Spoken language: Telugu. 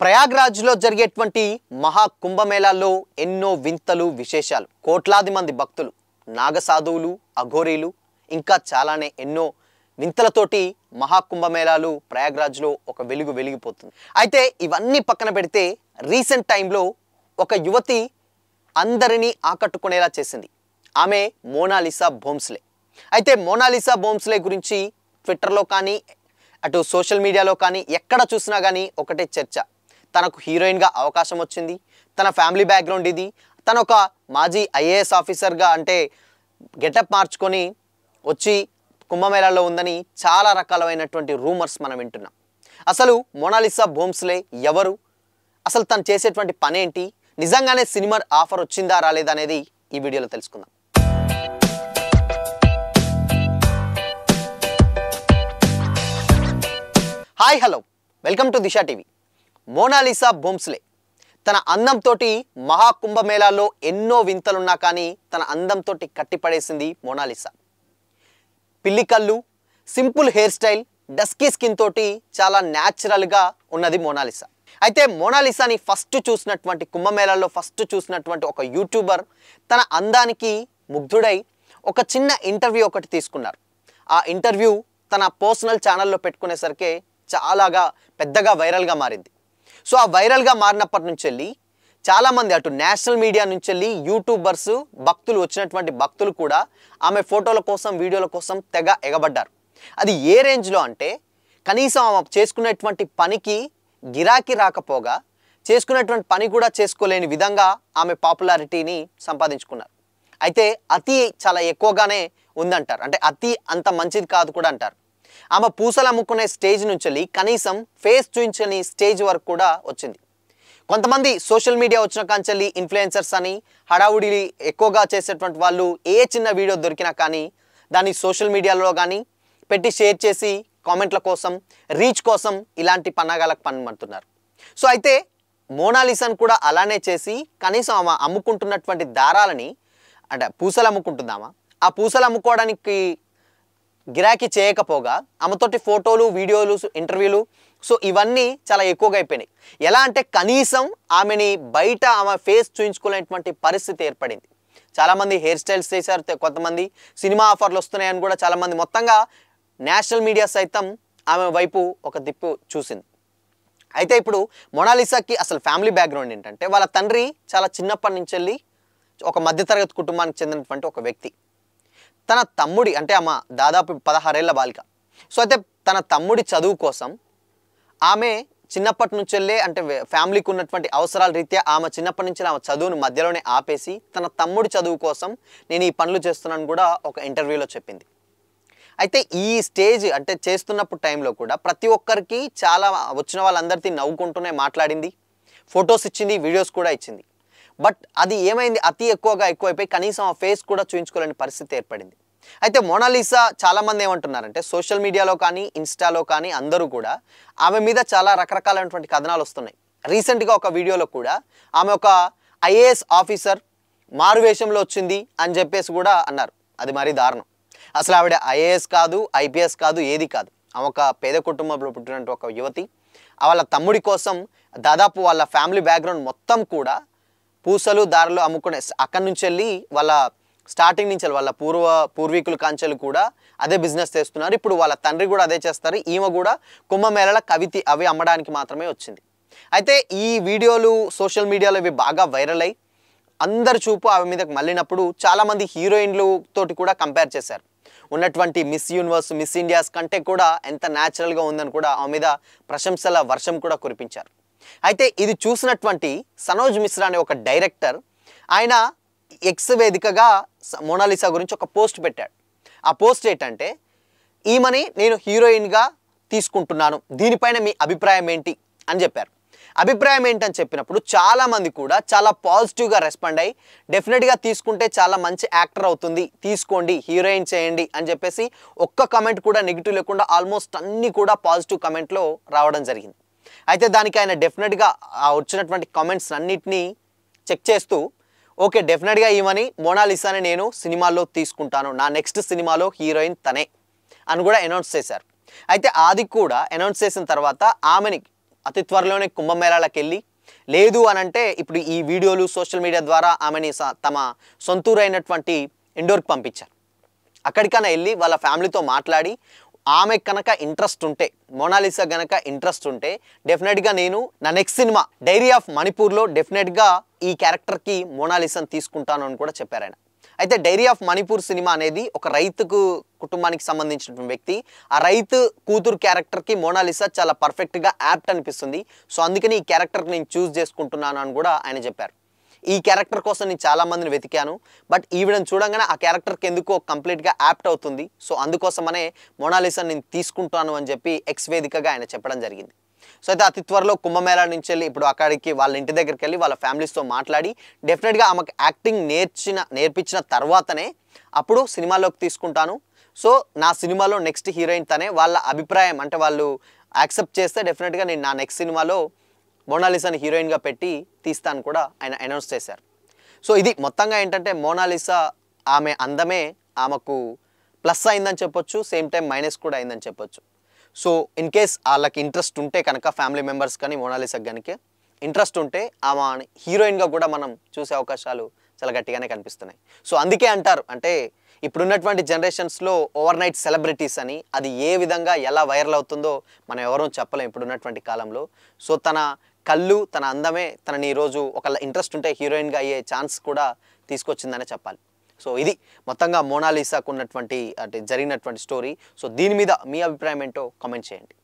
ప్రయాగ్రాజ్లో జరిగేటువంటి మహా కుంభమేళాల్లో ఎన్నో వింతలు విశేషాలు, కోట్లాది మంది భక్తులు, నాగసాధువులు, అఘోరీలు, ఇంకా చాలానే ఎన్నో వింతలతోటి మహా కుంభమేళాలు ప్రయాగ్రాజ్లో ఒక వెలిగిపోతుంది. అయితే ఇవన్నీ పక్కన పెడితే రీసెంట్ టైంలో ఒక యువతి అందరినీ ఆకట్టుకునేలా చేసింది. ఆమె మోనాలిసా భోంస్లే. అయితే మోనాలిసా భోంస్లే గురించి ట్విట్టర్లో కానీ అటు సోషల్ మీడియాలో కానీ ఎక్కడ చూసినా కానీ ఒకటే చర్చ. తనకు హీరోయిన్గా అవకాశం వచ్చింది, తన ఫ్యామిలీ బ్యాక్గ్రౌండ్ ఇది, తను ఒక మాజీ ఐఏఎస్ ఆఫీసర్గా అంటే గెటప్ మార్చుకొని వచ్చి కుంభమేళాలో ఉందని చాలా రకాలైనటువంటి రూమర్స్ మనం వింటున్నాం. అసలు మోనాలిసా భోంస్లే ఎవరు, అసలు తను చేసేటువంటి పని ఏంటి, నిజంగానే సినిమా ఆఫర్ వచ్చిందా రాలేదా అనేది ఈ వీడియోలో తెలుసుకుందాం. Hi hello, welcome to Disha TV. Monalisa Bhonsle తన అందంతోటి మహా కుంభమేళాలో ఎన్నో వింతలున్నా కానీ తన అందంతో కట్టిపడేసింది మోనాలిసా. పిల్లి కళ్ళు, simple hair style, dusky skin తోటి చాలా న్యాచురల్గా ఉన్నది మోనాలిసా. అయితే మోనాలిసాని ఫస్ట్ చూసినటువంటి కుంభమేళాలో చూసినటువంటి ఒక యూట్యూబర్ తన అందానికి ముగ్ధుడై ఒక చిన్న ఇంటర్వ్యూ ఒకటి తీసుకున్నారు. ఆ ఇంటర్వ్యూ తన పర్సనల్ ఛానల్లో పెట్టుకునేసరికి చాలాగా పెద్దగా వైరల్గా మారింది. సో ఆ వైరల్గా మారినప్పటి నుంచి వెళ్ళి చాలామంది అటు నేషనల్ మీడియా నుంచి వెళ్ళి యూట్యూబర్స్, భక్తులు, వచ్చినటువంటి భక్తులు కూడా ఆమె ఫోటోల కోసం, వీడియోల కోసం తెగ ఎగబడ్డారు. అది ఏ రేంజ్లో అంటే కనీసం ఆమె చేసుకునేటువంటి పనికి గిరాకీ రాకపోగా చేసుకునేటువంటి పని కూడా చేసుకోలేని విధంగా ఆమె పాపులారిటీని సంపాదించుకున్నారు. అయితే అతి చాలా ఎక్కువగానే ఉందంటారు, అంటే అతి అంత మంచిది కాదు కూడా అంటారు. ఆమె పూసలు అమ్ముకునే స్టేజ్ నుంచి వెళ్ళి కనీసం ఫేస్ చూయించని స్టేజ్ వరకు కూడా వచ్చింది. కొంతమంది సోషల్ మీడియా వచ్చిన కాంచెల్లి ఇన్ఫ్లుయెన్సర్స్ అని హడావుడి ఎక్కువగా చేసేటువంటి వాళ్ళు ఏ చిన్న వీడియో దొరికినా కానీ దాన్ని సోషల్ మీడియాలో కానీ పెట్టి షేర్ చేసి కామెంట్ల కోసం, రీచ్ కోసం ఇలాంటి పన్నాగాలకు పనిమంటున్నారు. సో అయితే మోనాలిసాను కూడా అలానే చేసి కనీసం ఆమె అమ్ముకుంటున్నటువంటి దారాలని, అంటే పూసలు అమ్ముకుంటుందామా, ఆ పూసలు అమ్ముకోవడానికి గిరాకీ చేయకపోగా ఆమెతోటి ఫోటోలు, వీడియోలు, ఇంటర్వ్యూలు, సో ఇవన్నీ చాలా ఎక్కువగా అయిపోయినాయి. ఎలా అంటే కనీసం ఆమెని బయట ఆమె ఫేస్ చూయించుకోలేనటువంటి పరిస్థితి ఏర్పడింది. చాలామంది హెయిర్ స్టైల్స్ చేశారు, కొంతమంది సినిమా ఆఫర్లు వస్తున్నాయని కూడా చాలామంది, మొత్తంగా నేషనల్ మీడియా సైతం ఆమె వైపు ఒక దిప్పు చూసింది. అయితే ఇప్పుడు మోనాలిసాకి అసలు ఫ్యామిలీ బ్యాక్గ్రౌండ్ ఏంటంటే వాళ్ళ తండ్రి చాలా చిన్నప్పటి నుంచి వెళ్ళి ఒక మధ్యతరగతి కుటుంబానికి చెందినటువంటి ఒక వ్యక్తి. తన తమ్ముడి, అంటే ఆమె దాదాపు 16 ఏళ్ల బాలిక. సో అయితే తన తమ్ముడి చదువు కోసం ఆమె చిన్నప్పటి నుంచి వెళ్ళే, అంటే ఫ్యామిలీకి ఉన్నటువంటి అవసరాల రీత్యా ఆమె చిన్నప్పటి నుంచి ఆమె చదువును మధ్యలోనే ఆపేసి తన తమ్ముడి చదువు కోసం నేను ఈ పనులు చేస్తున్నాను కూడా ఒక ఇంటర్వ్యూలో చెప్పింది. అయితే ఈ స్టేజ్ అంటే చేస్తున్నప్పుడు టైంలో కూడా ప్రతి ఒక్కరికి చాలా వచ్చిన వాళ్ళందరితో నవ్వుకుంటూనే మాట్లాడింది, ఫొటోస్ ఇచ్చింది, వీడియోస్ కూడా ఇచ్చింది. బట్ అది ఏమైంది, అతి ఎక్కువైపోయి కనీసం ఆ ఫేస్ కూడా చూయించుకోలేని పరిస్థితి ఏర్పడింది. అయితే మోనాలిసా చాలామంది ఏమంటున్నారంటే సోషల్ మీడియాలో కానీ, ఇన్స్టాలో కానీ అందరూ కూడా ఆమె మీద చాలా రకరకాలైనటువంటి కథనాలు వస్తున్నాయి. రీసెంట్గా ఒక వీడియోలో కూడా ఆమె ఒక ఐఏఎస్ ఆఫీసర్ మారువేషంలో వచ్చింది అని చెప్పేసి కూడా అన్నారు. అది మరీ దారుణం. అసలు ఆవిడ ఐఏఎస్ కాదు, ఐపీఎస్ కాదు, ఏది కాదు. ఆమె ఒక పేద కుటుంబంలో పుట్టినటువంటి ఒక యువతి. వాళ్ళ తమ్ముడి కోసం దాదాపు వాళ్ళ ఫ్యామిలీ బ్యాక్గ్రౌండ్ మొత్తం కూడా పూసలు, దారులు అమ్ముకునే అక్కడి నుంచి వెళ్ళి వాళ్ళ స్టార్టింగ్ నుంచి వాళ్ళ పూర్వీకుల కాంచెలు కూడా అదే బిజినెస్ చేస్తున్నారు. ఇప్పుడు వాళ్ళ తండ్రి కూడా అదే చేస్తారు. ఈమె కూడా కుంభమేళాల కవితి అవి అమ్మడానికి మాత్రమే వచ్చింది. అయితే ఈ వీడియోలు సోషల్ మీడియాలో ఇవి బాగా వైరల్ అయ్యి అందరి చూపు ఆమె మీదకి మళ్ళినప్పుడు చాలామంది హీరోయిన్లు తోటి కూడా కంపేర్ చేశారు. ఉన్నటువంటి మిస్ యూనివర్స్, మిస్ ఇండియాస్ కంటే కూడా ఎంత న్యాచురల్గా ఉందని కూడా ఆమె మీద ప్రశంసల వర్షం కూడా కురిపించారు. అయితే ఇది చూసినటువంటి సనోజ్ మిశ్రా అనే ఒక డైరెక్టర్, ఆయన ఎక్స్ వేదికగా మోనాలిసా గురించి ఒక పోస్ట్ పెట్టాడు. ఆ పోస్ట్ ఏంటంటే, ఈమెని నేను హీరోయిన్గా తీసుకుంటున్నాను, దీనిపైన మీ అభిప్రాయం ఏంటి అని చెప్పారు. అభిప్రాయం ఏంటని చెప్పినప్పుడు చాలామంది కూడా చాలా పాజిటివ్గా రెస్పాండ్ అయ్యి డెఫినెట్గా తీసుకుంటే చాలా మంచి యాక్టర్ అవుతుంది, తీసుకోండి, హీరోయిన్ చేయండి అని చెప్పేసి ఒక్క కమెంట్ కూడా నెగిటివ్ లేకుండా ఆల్మోస్ట్ అన్నీ కూడా పాజిటివ్ కమెంట్లో రావడం జరిగింది. అయితే దానికి ఆయన డెఫినెట్గా వచ్చినటువంటి కామెంట్స్ అన్నిటినీ చెక్ చేస్తూ ఓకే, డెఫినెట్గా ఈమెని మోనాలిసాని నేను సినిమాల్లో తీసుకుంటాను, నా నెక్స్ట్ సినిమాలో హీరోయిన్ తనే అని కూడా అనౌన్స్ చేశారు. అయితే అది కూడా అనౌన్స్ చేసిన తర్వాత ఆమెని అతి త్వరలోనే కుంభమేళాలకు వెళ్ళి, లేదు అనంటే ఇప్పుడు ఈ వీడియోలు సోషల్ మీడియా ద్వారా ఆమెని తమ సొంతూరైనటువంటి ఇండోర్కి పంపించారు. అక్కడికైనా వెళ్ళి వాళ్ళ ఫ్యామిలీతో మాట్లాడి, ఆమె కనుక ఇంట్రెస్ట్ ఉంటే, మోనాలిసా కనుక ఇంట్రెస్ట్ ఉంటే డెఫినెట్గా నేను నా నెక్స్ట్ సినిమా డైరీ ఆఫ్ మణిపూర్లో డెఫినెట్గా ఈ క్యారెక్టర్కి మోనాలిసాని తీసుకుంటాను అని కూడా చెప్పారు ఆయన. అయితే డైరీ ఆఫ్ మణిపూర్ సినిమా అనేది ఒక రైతుకు కుటుంబానికి సంబంధించినటువంటి వ్యక్తి, ఆ రైతు కూతురు క్యారెక్టర్కి మోనాలిసా చాలా పర్ఫెక్ట్గా యాప్ట్ అనిపిస్తుంది. సో అందుకని ఈ క్యారెక్టర్కి నేను చూస్ చేసుకుంటున్నాను అని కూడా ఆయన చెప్పారు. ఈ క్యారెక్టర్ కోసం నేను చాలా మందిని వెతికాను, బట్ ఈవిడని చూడంగానే ఆ క్యారెక్టర్కి ఎందుకో కంప్లీట్గా యాప్ట్ అవుతుంది. సో అందుకోసమనే మోనాలిసాని నేను తీసుకుంటాను అని చెప్పి ఎక్స్ వేదికగా ఆయన చెప్పడం జరిగింది. సో అయితే అతి త్వరలో కుంభమేళా నుంచి వెళ్ళి ఇప్పుడు అక్కడికి వాళ్ళ ఇంటి దగ్గరికి వెళ్ళి వాళ్ళ ఫ్యామిలీస్తో మాట్లాడి డెఫినెట్గా ఆమెకు యాక్టింగ్ నేర్పించిన తర్వాతనే అప్పుడు సినిమాలోకి తీసుకుంటాను. సో నా సినిమాలో నెక్స్ట్ హీరోయిన్ తనే, వాళ్ళ అభిప్రాయం అంటే వాళ్ళు యాక్సెప్ట్ చేస్తే డెఫినెట్గా నేను నా నెక్స్ట్ సినిమాలో మోనాలిసాని హీరోయిన్గా పెట్టి తీస్తాను కూడా ఆయన అనౌన్స్ చేశారు. సో ఇది మొత్తంగా ఏంటంటే మోనాలిసా ఆమె అందమే ఆమెకు ప్లస్ అయిందని చెప్పొచ్చు, సేమ్ టైం మైనస్ కూడా అయిందని చెప్పొచ్చు. సో ఇన్ కేస్ వాళ్ళకి ఇంట్రెస్ట్ ఉంటే కనుక ఫ్యామిలీ మెంబర్స్ కానీ మోనాలిసాకి కనుక ఇంట్రెస్ట్ ఉంటే ఆమె హీరోయిన్గా కూడా మనం చూసే అవకాశాలు చాలా గట్టిగానే కనిపిస్తున్నాయి. సో అందుకే అంటారు, అంటే ఇప్పుడున్నటువంటి జనరేషన్స్లో ఓవర్ నైట్ సెలబ్రిటీస్ అని, అది ఏ విధంగా ఎలా వైరల్ అవుతుందో మనం ఎవరూ చెప్పలేం ఇప్పుడున్నటువంటి కాలంలో. సో తన కళ్ళు, తన అందమే తనని ఈరోజు ఒక ఇంట్రెస్ట్ ఉంటే హీరోయిన్గా అయ్యే ఛాన్స్ కూడా తీసుకొచ్చిందనే చెప్పాలి. సో ఇది మొత్తంగా మోనాలిసాకు ఉన్నటువంటి అంటే జరిగినటువంటి స్టోరీ. సో దీని మీద మీ అభిప్రాయం ఏంటో కామెంట్ చేయండి.